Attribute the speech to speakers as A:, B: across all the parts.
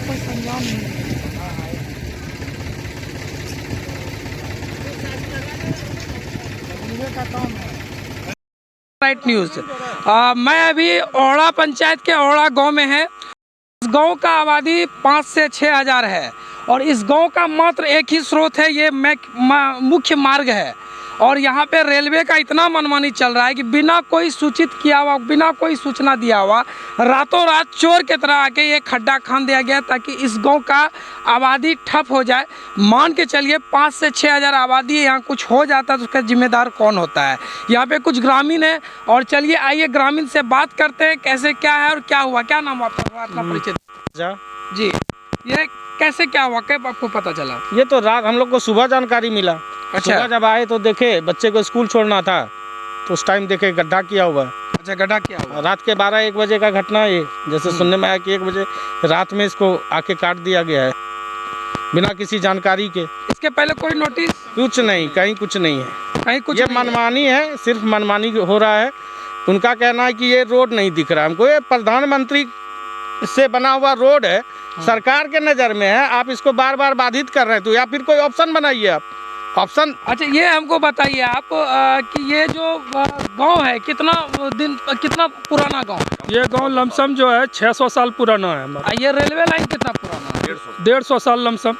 A: कोई संज्ञान नहीं है। रेलवे का काम है। Right news. मैं अभी ओहड़ा पंचायत के ओहड़ा गांव में है। इस गांव का आबादी 5 से 6 हज़ार है और इस गांव का मात्र एक ही स्रोत है, ये मुख्य मार्ग है। और यहाँ पे रेलवे का इतना मनमानी चल रहा है कि बिना कोई सूचित किया हुआ, बिना कोई सूचना दिया हुआ, रातों रात चोर की तरह आके ये खड्डा खान दिया गया ताकि इस गांव का आबादी ठप हो जाए। मान के चलिए 5 से 6 हज़ार आबादी है, यहाँ कुछ हो जाता है तो उसका जिम्मेदार कौन होता है। यहाँ पे कुछ ग्रामीण है और चलिए आइए ग्रामीण से बात करते हैं कैसे क्या है और क्या हुआ। क्या नाम हुआ आपका, अपना परिचय जी। ये कैसे क्या हुआ, कब आपको पता चला?
B: ये तो रात हम लोग को सुबह जानकारी मिला।
A: अच्छा।
B: सुबह जब आए तो देखे बच्चे को स्कूल छोड़ना था तो उस टाइम देखे गड्ढा किया हुआ है।
A: अच्छा, गड्ढा किया हुआ।
B: रात के 12-1 बजे का घटना है ये। जैसे सुनने में आया कि 1 बजे रात में इसको आके काट दिया गया है बिना किसी जानकारी के।
A: इसके पहले कोई नोटिस?
B: कुछ नहीं, कहीं कुछ नहीं है,
A: कहीं कुछ
B: ये
A: नहीं
B: मनमानी है, सिर्फ मनमानी हो रहा है। उनका कहना है कि ये रोड नहीं दिख रहा है हमको। ये प्रधानमंत्री से बना हुआ रोड है, सरकार के नज़र में है, आप इसको बार बार बाधित कर रहे हैं। तो या फिर कोई ऑप्शन बनाइए आप, ऑप्शन।
A: अच्छा, ये हमको बताइए आप कि ये जो गांव है कितना पुराना गांव है?
C: ये गांव लमसम जो है 600 साल पुराना है हमारा।
A: ये रेलवे लाइन कितना पुराना है?
C: 150 साल लमसम।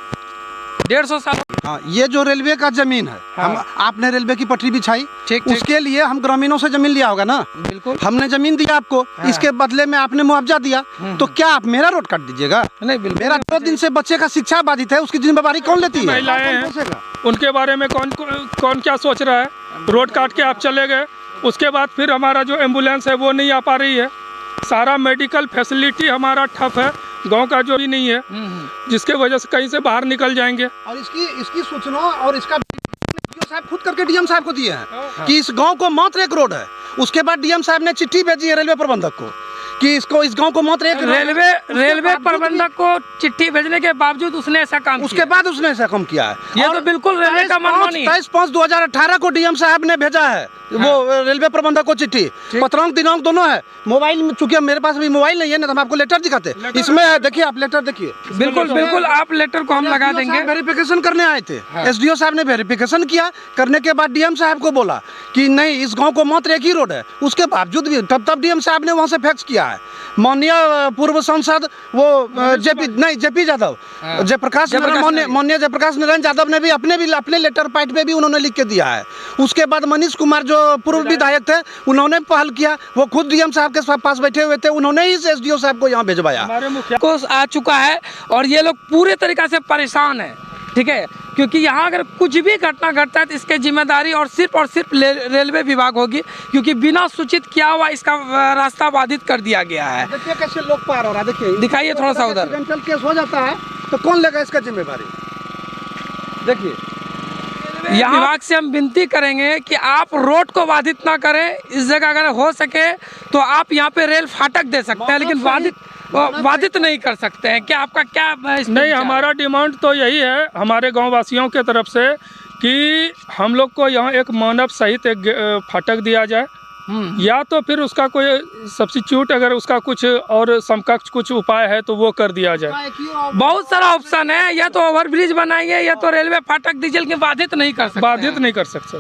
A: 150 साल।
D: हाँ, ये जो रेलवे का जमीन है, हम आपने रेलवे की पटरी बिछाई,
A: ठीक।
D: उसके लिए हम ग्रामीणों से जमीन लिया होगा ना।
A: बिल्कुल।
D: हमने जमीन दिया आपको, इसके बदले में आपने मुआवजा दिया, तो क्या आप मेरा रोड काट दीजिएगा?
A: नहीं, बिल्कुल।
D: मेरा 2 दिन से बच्चे का शिक्षा बाधित है, उसकी जिम्मेदारी कौन लेती है?
C: महिलाएं हैं, उनके बारे में कौन क्या सोच रहा है? रोड काट के आप चले गए, उसके बाद फिर हमारा जो एम्बुलेंस है वो नहीं आ पा रही है। सारा मेडिकल फैसिलिटी हमारा ठप है, गांव का जो भी नहीं है, जिसके वजह से कहीं से बाहर निकल जाएंगे।
D: और इसकी सूचना और इसका साहब खुद करके डीएम साहब को दिए हैं कि इस गांव को मात्र एक रोड है। उसके बाद डीएम साहब ने चिट्ठी भेजी है रेलवे प्रबंधक को कि इस गांव को मात्र एक
A: रेलवे प्रबंधक को चिट्ठी भेजने के बावजूद उसने ऐसा काम किया।
D: उसके बाद उसने ऐसा काम किया है।
A: ये तो बिल्कुल रेलवे का मनमानी है।
D: 23/5/2018 को डीएम साहब ने भेजा है वो रेलवे प्रबंधक को चिट्ठी, पत्रांक दिनांक दोनों है। मोबाइल में, चूंकि मेरे पास भी मोबाइल नहीं है ना, तो हम आपको लेटर दिखाते। इसमें है, देखिए आप लेटर देखिए।
A: बिल्कुल आप लेटर को हम लगा देंगे।
D: वेरिफिकेशन करने आए थे, एसडीओ साहब ने वेरिफिकेशन किया, करने के बाद डीएम साहब को बोला कि नहीं, इस गांव को मात्र एक ही रोड है। उसके बावजूद भी तब डीएम साहब ने वहां से फैक्स किया है। माननीय पूर्व सांसद वो जेपी यादव, माननीय जयप्रकाश नारायण यादव ने भी अपने लेटर पैड पे भी उन्होंने लिख के दिया है। उसके बाद मनीष कुमार जो पूर्व विधायक थे, उन्होंने पहल किया, वो खुद डीएम साहब के पास बैठे हुए थे, उन्होंने ही एसडीओ साहब को यहाँ भेजवाया।
A: को आ चुका है और ये लोग पूरे तरीके से परेशान है, ठीक है, क्योंकि यहाँ अगर कुछ भी घटना घटता है तो इसकी जिम्मेदारी और सिर्फ रेलवे विभाग होगी, क्योंकि बिना सूचित किया हुआ इसका रास्ता बाधित कर दिया गया है।
D: देखिए कैसे लोग पार हो रहा है, देखिए,
A: दिखाइए थोड़ा सा उधर।
D: एक्सीडेंटल केस हो जाता है तो कौन लेगा इसका जिम्मेदारी? देखिए,
A: यहाँ विभाग से हम विनती करेंगे कि आप रोड को बाधित ना करें। इस जगह अगर हो सके तो आप यहाँ पे रेल फाटक दे सकते हैं, लेकिन बाधित नहीं कर सकते हैं। क्या आपका क्या
C: नहीं, हमारा डिमांड तो यही है हमारे गांव वासियों के तरफ से कि हम लोग को यहाँ एक मानव सहित एक फाटक दिया जाए, या तो फिर उसका कोई सब्स्टिट्यूट, अगर उसका कुछ और समकक्ष कुछ उपाय है तो वो कर दिया जाए।
A: बहुत सारा ऑप्शन है, या तो ओवरब्रिज बनाइए या तो रेलवे फाटक दीजिए, लेकिन बाधित नहीं कर सकते।
C: बाधित नहीं कर सकते।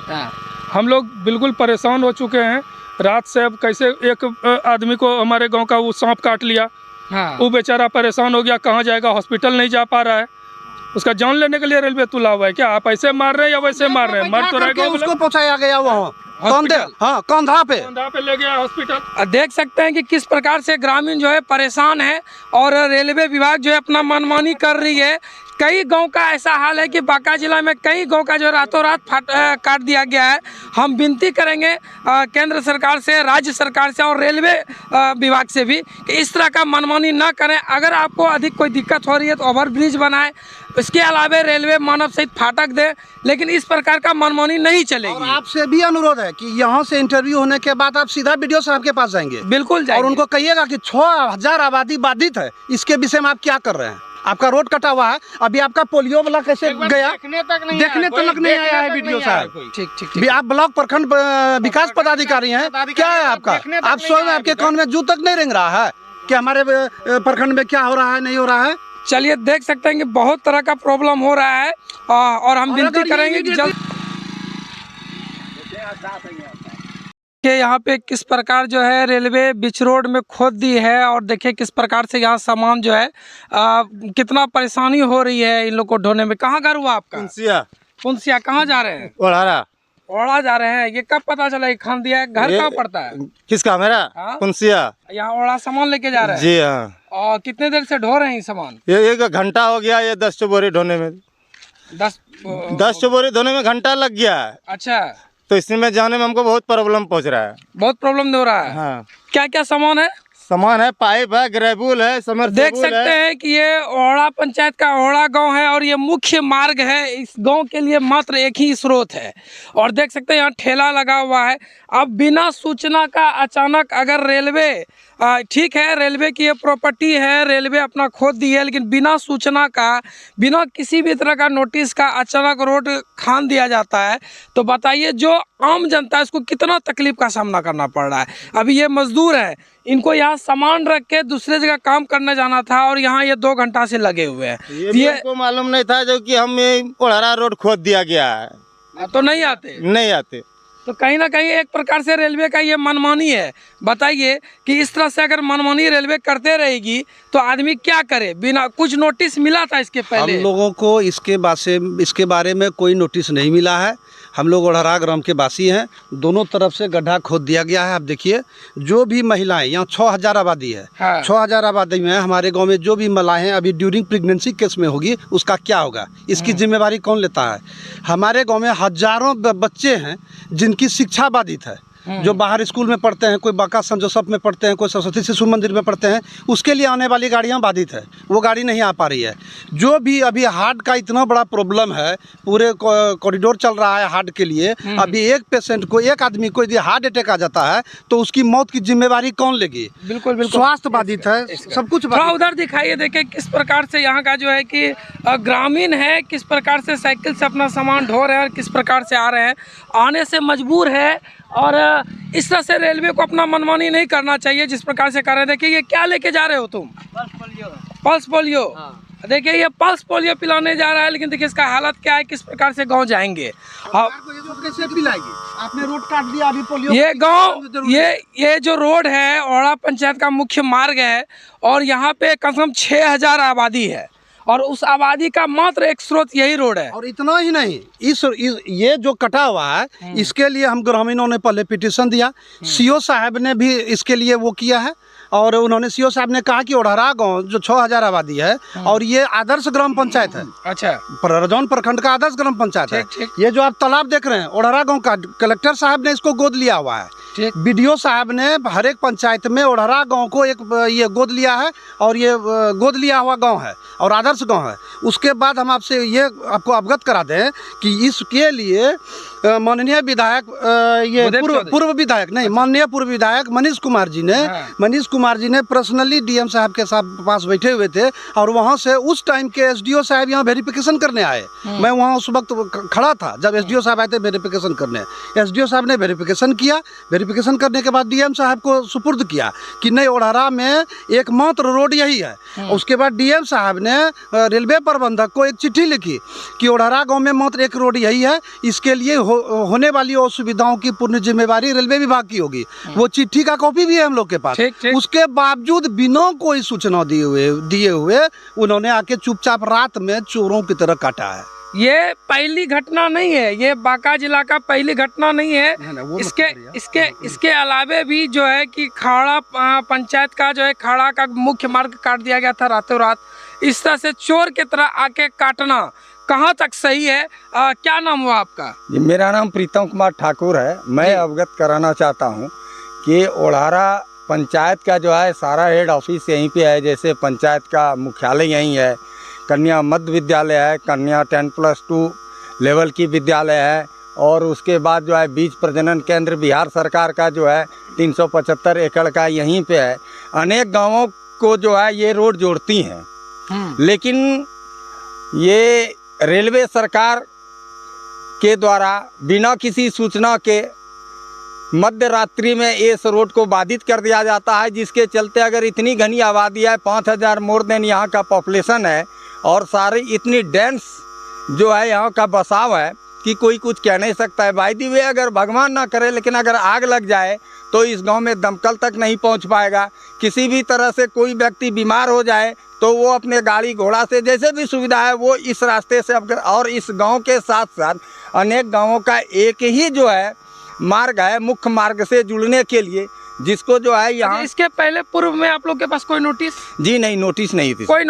C: हम लोग बिल्कुल परेशान हो चुके हैं। रात से अब कैसे एक आदमी को हमारे गांव का वो सांप काट लिया, वो बेचारा परेशान हो गया, कहाँ जाएगा, हॉस्पिटल नहीं जा पा रहा है। उसका जान लेने के लिए रेलवे तुला हुआ है। क्या आप ऐसे मार रहे हैं या वैसे मार रहे हैं? मर तो रहेगा।
D: उसको पहुंचाया गया वहाँ कंधा पे
C: ले गया हॉस्पिटल।
A: देख सकते हैं कि किस प्रकार से ग्रामीण जो है परेशान है और रेलवे विभाग जो है अपना मनमानी कर रही है। कई गांव का ऐसा हाल है कि बांका जिला में कई गांव का जो रातों रात काट दिया गया है। हम विनती करेंगे केंद्र सरकार से, राज्य सरकार से और रेलवे विभाग से भी कि इस तरह का मनमानी ना करें। अगर आपको अधिक कोई दिक्कत हो रही है तो ओवरब्रिज बनाए, इसके अलावा रेलवे मानव सहित फाटक दे, लेकिन इस प्रकार का मनमानी नहीं चलेगी।
D: और आपसे भी अनुरोध है कि यहाँ से इंटरव्यू होने के बाद आप सीधा बीडीओ साहब के पास जाएंगे।
A: बिल्कुल जाएंगे।
D: और उनको कहिएगा कि 6000 आबादी बाधित है, इसके विषय में आप क्या कर रहे हैं। आपका रोड कटा हुआ है, अभी आपका पोलियो वाला कैसे गया, देखने तक नहीं आया है बीडीओ साहब। ठीक। आप ब्लॉक प्रखंड विकास पदाधिकारी हैं, क्या है आपका? आप स्वयं, आपके कान में जू तक नहीं रेंग रहा है कि हमारे प्रखंड में क्या हो रहा है, नहीं हो रहा है?
A: चलिए देख सकते हैं कि बहुत तरह का प्रॉब्लम हो रहा है और हम विनती करेंगे कि जल्द कि यहाँ पे किस प्रकार जो है रेलवे बीच रोड में खोद दी है और देखिए किस प्रकार से यहाँ सामान जो है कितना परेशानी हो रही है इन लोग को ढोने में। कहाँ घर हुआ आपका? पुंसिया। कहाँ जा रहे हैं? ओढ़ा जा रहे हैं। ये कब पता चला ये खान दिया है? घर कहाँ पड़ता है?
E: किसका? मेरा पुंसिया।
A: यहाँ ओढ़ा सामान लेके जा रहे हैं?
E: जी हाँ।
A: और कितने देर से ढो रहे हैं ये सामान?
E: ये 1 घंटा हो गया। ये 10 बोरी ढोने में 10 बोरी धोने में घंटा लग गया है।
A: अच्छा,
E: तो इसमें जाने में हमको बहुत प्रॉब्लम पहुंच रहा है।
A: बहुत प्रॉब्लम हो रहा है।
E: हाँ।
A: क्या क्या सामान है?
E: सामान है, पाइप है, ग्रेबुल है, समरसेबुल
A: देख सकते हैं कि ये ओढ़ा पंचायत का ओढ़ा गांव है और ये मुख्य मार्ग है। इस गांव के लिए मात्र एक ही स्रोत है और देख सकते हैं यहाँ ठेला लगा हुआ है। अब बिना सूचना का अचानक अगर रेलवे, ठीक है रेलवे की ये प्रॉपर्टी है, रेलवे अपना खोद दी है, लेकिन बिना सूचना का, बिना किसी भी तरह का नोटिस का अचानक रोड खान दिया जाता है तो बताइए जो आम जनता है उसको कितना तकलीफ का सामना करना पड़ रहा है। अभी ये मजदूर है, इनको यहाँ सामान रख के दूसरे जगह काम करने जाना था और यहाँ ये 2 घंटा से लगे हुए हैं।
E: ये हमको मालूम नहीं था जो कि हम ओढ़ा रोड खोद दिया गया है।
A: तो नहीं आते तो कहीं ना कहीं एक प्रकार से रेलवे का ये मनमानी है। बताइए कि इस तरह से अगर मनमानी रेलवे करते रहेगी तो आदमी क्या करे? बिना कुछ नोटिस मिला था इसके पहले?
D: हम लोगों को इसके बारे में कोई नोटिस नहीं मिला है। हम लोग ओढ़ा ग्राम के वासी हैं। दोनों तरफ से गड्ढा खोद दिया गया है। आप देखिए जो भी महिलाएं, यहाँ 6000 आबादी है।
A: हाँ।
D: 6000 आबादी में हमारे गांव में जो भी महिलाएं अभी ड्यूरिंग प्रेगनेंसी केस में होगी उसका क्या होगा, इसकी जिम्मेवारी कौन लेता है? हमारे गांव में हजारों बच्चे हैं जिनकी शिक्षा बाधित है, जो बाहर स्कूल में पढ़ते हैं, कोई बांका सेंट जोसेफ में पढ़ते हैं, कोई सरस्वती शिशु मंदिर में पढ़ते हैं, उसके लिए आने वाली गाड़ियां बाधित है, वो गाड़ी नहीं आ पा रही है। जो भी अभी हार्ट का इतना बड़ा प्रॉब्लम है, पूरे कॉरिडोर चल रहा है हार्ट के लिए। अभी एक पेशेंट को, एक आदमी को यदि हार्ट अटैक आ जाता है तो उसकी मौत की जिम्मेवारी कौन लेगी?
A: बिल्कुल बिल्कुल।
D: स्वास्थ्य बाधित है, सब कुछ
A: थोड़ा उधर दिखाइए, देखे किस प्रकार से यहाँ का जो है कि ग्रामीण है, किस प्रकार से साइकिल से अपना सामान ढो रहे हैं और किस प्रकार से आ रहे हैं, आने से मजबूर है। और इस तरह से रेलवे को अपना मनमानी नहीं करना चाहिए जिस प्रकार से कर रहे हैं। देखिए ये क्या लेके जा रहे हो तुम? Pulse polio. देखिए ये पल्स पोलियो पिलाने जा रहा है, लेकिन देखिए इसका हालत क्या है, किस प्रकार से गांव जाएंगे।
D: कैसे पिलाएगी? आपने रोड काट दिया, अभी पोलियो।
A: ये गांव, ये जो रोड है ओढ़ा पंचायत का मुख्य मार्ग है और यहाँ पे कम से कम 6000 आबादी है और उस आबादी का मात्र एक स्रोत यही रोड है।
D: और इतना ही नहीं, ये जो कटा हुआ है इसके लिए हम ग्रामीणों ने पहले पिटीशन दिया। सीओ साहब ने भी इसके लिए वो किया है और उन्होंने सीओ साहब ने कहा कि ओढ़ा गांव जो 6000 आबादी है और ये आदर्श ग्राम पंचायत है।
A: अच्छा,
D: रजौन प्रखंड का आदर्श ग्राम पंचायत है। ये जो आप तालाब देख रहे हैं ओढ़ा गांव का, कलेक्टर साहब ने इसको गोद लिया हुआ है। बीडीओ साहब ने हर एक पंचायत में ओढ़ा गांव को एक ये गोद लिया है और ये गोद लिया हुआ गांव है और आदर्श गांव है। उसके बाद हम आपसे ये आपको अवगत करा दें कि इसके लिए माननीय विधायक, ये पूर्व विधायक नहीं, माननीय पूर्व विधायक मनीष कुमार जी ने पर्सनली डीएम साहब के साथ पास बैठे हुए थे और वहाँ से उस टाइम के एसडीओ साहब यहाँ वेरिफिकेशन करने आए। मैं वहाँ उस वक्त खड़ा था जब एसडीओ साहब आए थे वेरिफिकेशन करने। एसडीओ साहब ने वेरिफिकेशन किया, वेरिफिकेशन करने के बाद डीएम साहब को सुपुर्द किया कि नहीं ओढ़ा में एकमात्र रोड यही है। उसके बाद डीएम साहब ने रेलवे प्रबंधक को एक चिट्ठी लिखी कि ओढ़ा गाँव में मात्र एक रोड यही है, इसके लिए होने वाली असुविधाओं की पूर्ण जिम्मेवारी रेलवे विभाग की होगी। वो चिट्ठी का कॉपी भी है हम लोग के पास। उसके बावजूद बिना कोई सूचना दिए हुए उन्होंने आके चुपचाप रात में चोरों की तरह काटा है।
A: ये पहली घटना नहीं है, ये बांका जिला का पहली घटना नहीं है। इसके अलावे भी जो है कि खाड़ा पंचायत का जो है खाड़ा का मुख्य मार्ग काट दिया गया था रातों रात। इस तरह से चोर की तरह आके काटना कहाँ तक सही है? क्या नाम हुआ आपका?
F: जी, मेरा नाम प्रीतम कुमार ठाकुर है। मैं अवगत कराना चाहता हूँ कि ओढ़ा पंचायत का जो है सारा हेड ऑफिस यहीं पे है। जैसे पंचायत का मुख्यालय यहीं है, कन्या मध्य विद्यालय है, कन्या 10+2 लेवल की विद्यालय है और उसके बाद जो है बीज प्रजनन केंद्र बिहार सरकार का जो है 375 एकड़ का यहीं पे है। अनेक गाँवों को जो है ये रोड जोड़ती हैं, लेकिन ये रेलवे सरकार के द्वारा बिना किसी सूचना के मध्य रात्रि में इस रोड को बाधित कर दिया जाता है, जिसके चलते अगर इतनी घनी आबादी है, 5000 मोर देन यहाँ का पॉपुलेशन है और सारी इतनी डेंस जो है यहाँ का बसाव है कि कोई कुछ कह नहीं सकता है। बाय द वे अगर भगवान ना करे लेकिन अगर आग लग जाए तो इस गांव में दमकल तक नहीं पहुंच पाएगा। किसी भी तरह से कोई व्यक्ति बीमार हो जाए तो वो अपने गाड़ी घोड़ा से जैसे भी सुविधा है वो इस रास्ते से अगर, और इस गांव के साथ साथ अनेक गांवों का एक ही जो है मार्ग है मुख्य मार्ग से जुड़ने के लिए, जिसको जो है यहाँ।
A: इसके पहले पूर्व में आप लोग के पास कोई नोटिस?
F: जी नहीं, नोटिस नहीं थी।
A: कोई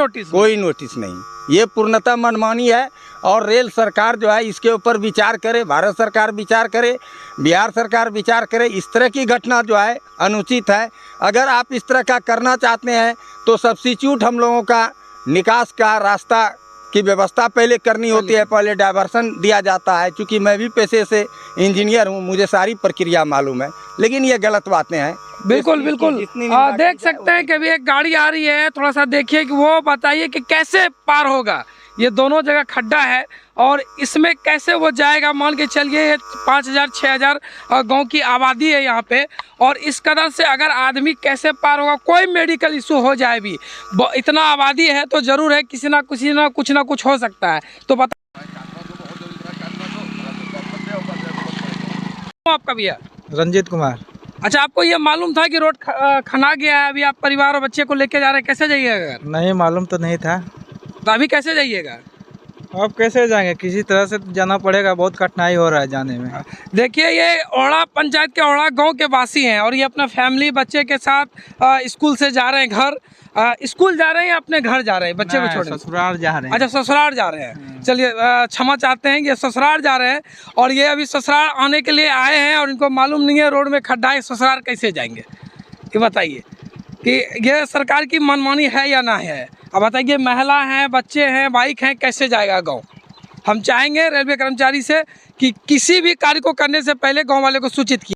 A: नोटिस
F: नहीं। ये पूर्णतः मनमानी है और रेल सरकार जो है इसके ऊपर विचार करे, भारत सरकार विचार करे, बिहार सरकार विचार करे। इस तरह की घटना जो है अनुचित है। अगर आप इस तरह का करना चाहते हैं तो सब्स्टिट्यूट हम लोगों का निकास का रास्ता की व्यवस्था पहले करनी होती है, पहले डायवर्सन दिया जाता है। क्योंकि मैं भी पेशे से इंजीनियर हूँ, मुझे सारी प्रक्रिया मालूम है, लेकिन ये गलत बातें हैं।
A: बिल्कुल देख सकते हैं कि अभी एक गाड़ी आ रही है, थोड़ा सा देखिए कि वो बताइए कि कैसे पार होगा। ये दोनों जगह खड्डा है और इसमें कैसे वो जाएगा। मान के चलिए 5000 6000 गांव की आबादी है यहाँ पे, और इस कदर से अगर आदमी कैसे पार होगा। कोई मेडिकल इशू हो जाए भी, इतना आबादी है तो ज़रूर है किसी ना कुछ ना कुछ हो सकता है। तो बता आपका भैया?
G: रंजीत कुमार।
A: अच्छा, आपको ये मालूम था कि रोड खना गया है? अभी आप परिवार और बच्चे को लेके जा रहे हैं, कैसे जाइएगा?
G: नहीं मालूम तो नहीं था।
A: तो अभी कैसे जाइएगा?
G: अब कैसे जाएंगे, किसी तरह से जाना पड़ेगा, बहुत कठिनाई हो रहा है जाने में।
A: देखिए, ये ओड़ा पंचायत के ओड़ा गांव के वासी हैं और ये अपना फैमिली बच्चे के साथ स्कूल से जा रहे हैं घर। स्कूल जा रहे हैं या अपने घर जा रहे हैं बच्चे को छोड़ने?
G: ससुराल जा रहे हैं।
A: अच्छा, ससुराल जा रहे हैं। चलिए, क्षमा चाहते हैं, ये ससुराल जा रहे हैं और ये अभी ससुराल आने के लिए आए हैं और इनको मालूम नहीं है रोड में खड्डा है, ससुराल कैसे जाएंगे। ये बताइए कि ये सरकार की मनमानी है या ना है। अब बताइए, महिला हैं, बच्चे हैं, बाइक हैं, कैसे जाएगा गांव? हम चाहेंगे रेलवे कर्मचारी से कि किसी भी कार्य को करने से पहले गांव वाले को सूचित किया।